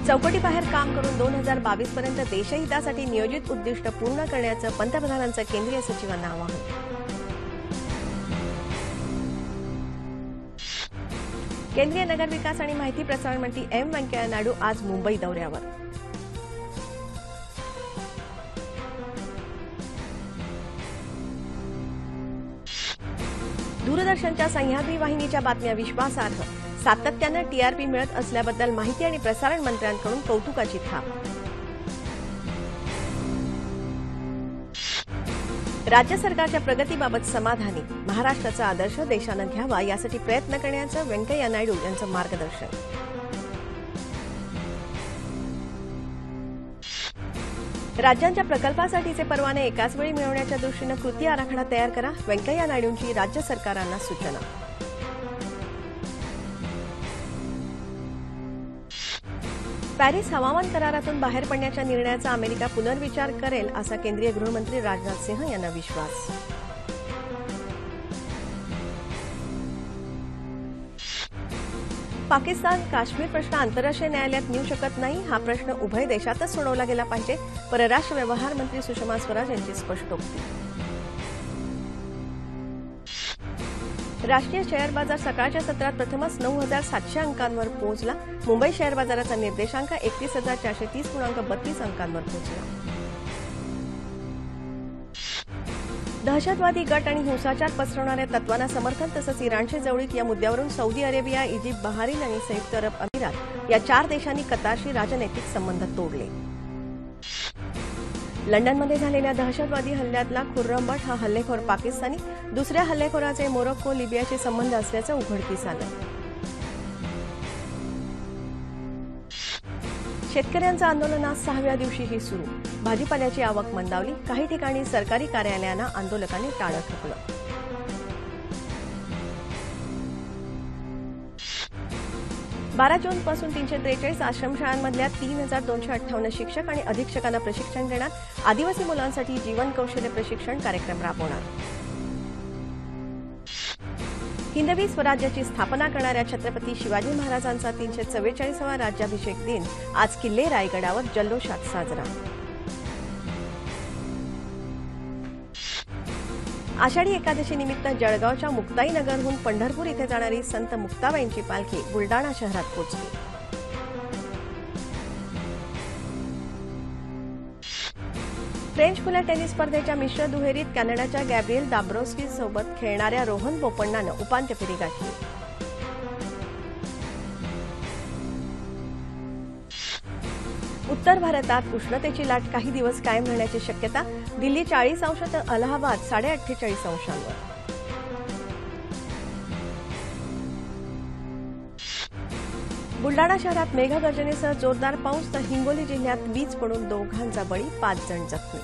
चौकटीबाहेर काम करून 2022 पर्यंत देशहितासाठी नियोजित उद्दिष्ट पूर्ण करण्याचं पंतप्रधानांचं केंद्रीय सचिवांना आवाहन. केंद्रीय नगरविकास आणि माहिती प्रसारण मंत्री एम व्यंकय्या नायडू आज मुंबई दौऱ्यावर. दूरदर्शनच्या सह्याद्री वाहिनीच्या बातम्या विश्वासार्ह, सातत्यानं टीआरपी मिळत असल्याबद्दल माहिती आणि प्रसारण मंत्र्यांकडून कौतुकाची थाप. राज्य सरकारच्या प्रगतीबाबत समाधानी, महाराष्ट्राचा आदर्श देशानं घ्यावा यासाठी प्रयत्न करण्याचं व्यंकय्या नायडू यांचं मार्गदर्शन. राज्यांच्या प्रकल्पासाठीचे परवाने एकाच वेळी मिळवण्याच्या दृष्टीनं कृती आराखडा तयार करा, व्यंकय्या नायडूंची राज्य सरकारांना सूचना. पॅरिस हवामान करारातून बाहेर पडण्याच्या निर्णयाचा अमेरिका पुनर्विचार करेल असा केंद्रीय गृहमंत्री राजनाथ सिंह यांना विश्वास. पाकिस्तान काश्मीर प्रश्न आंतरराष्ट्रीय न्यायालयात नेऊ शकत नाही, हा प्रश्न उभय देशातच सोडवला गेला पाहिजे, परराष्ट्र व्यवहार मंत्री सुषमा स्वराज यांची स्पष्टोक्ती. राष्ट्रीय शेअर बाजार सकाळच्या सत्रात प्रथमच 9,700 अंकांवर पोहोचला. मुंबई शेअर बाजाराचा निर्देशांक 31,430.32 अंकांवर पोहोचला. दहशतवादी गट आणि हिंसाचार पसरवणाऱ्या तत्वांना समर्थन तसंच इराणशी जवळीक या मुद्द्यावरून सौदी अरेबिया, इजिप्त, बहारीन आणि संयुक्त अरब अमिरात या 4 देशांनी कतारशी राजनैतिक संबंध तोडले. लंडनमध्ये झालेल्या दहशतवादी हल्ल्यातला खुर्रम भट हा हल्लेखोर पाकिस्तानी, दुसऱ्या हल्लेखोराचे मोरोक्को, लिबियाशी संबंध असल्याचं उघडकीस आलं. शेतकऱ्यांचं आंदोलन आज 6व्या दिवशीही सुरू. भाजीपाल्याची आवक मंदावली, काही ठिकाणी सरकारी कार्यालयांना आंदोलकांनी टाळं ठोकलं. बारा जूनपासून 343 आश्रमशाळांमधल्या 3,258 शिक्षक आणि अधीक्षकांना प्रशिक्षण देणार. आदिवासी मुलांसाठी जीवन कौशल्य प्रशिक्षण कार्यक्रम राबवणार. हिंदवी स्वराज्याची स्थापना करणाऱ्या छत्रपती शिवाजी महाराजांचा 344वा राज्याभिषेक दिन आज किल्ले रायगडावर जल्लोषात साजरा. आषाढी एकादशी निमित्त जळगावच्या मुक्ताईनगरहून पंढरपूर इथे जाणारी संत मुक्ताबाईंची पालखी बुलडाणा शहरात पोहोचली. फ्रेंच खुल्या टेनिस स्पर्धेच्या मिश्र दुहेरीत कॅनडाच्या गॅब्रिएल दाब्रोव्स्की सोबत खेळणाऱ्या रोहन बोपण्णानं उपांत्य फेरी गाठली. उत्तर भारतात उष्णतेची लाट काही दिवस कायम राहण्याची शक्यता. दिल्ली 40 अंश तर अलाहाबाद 48.5 अंशांवर. बुलडाणा शहरात मेघगर्जनेसह जोरदार पाऊस तर हिंगोली जिल्ह्यात वीज पडून दोघांचा बळी, 5 जण जखमी.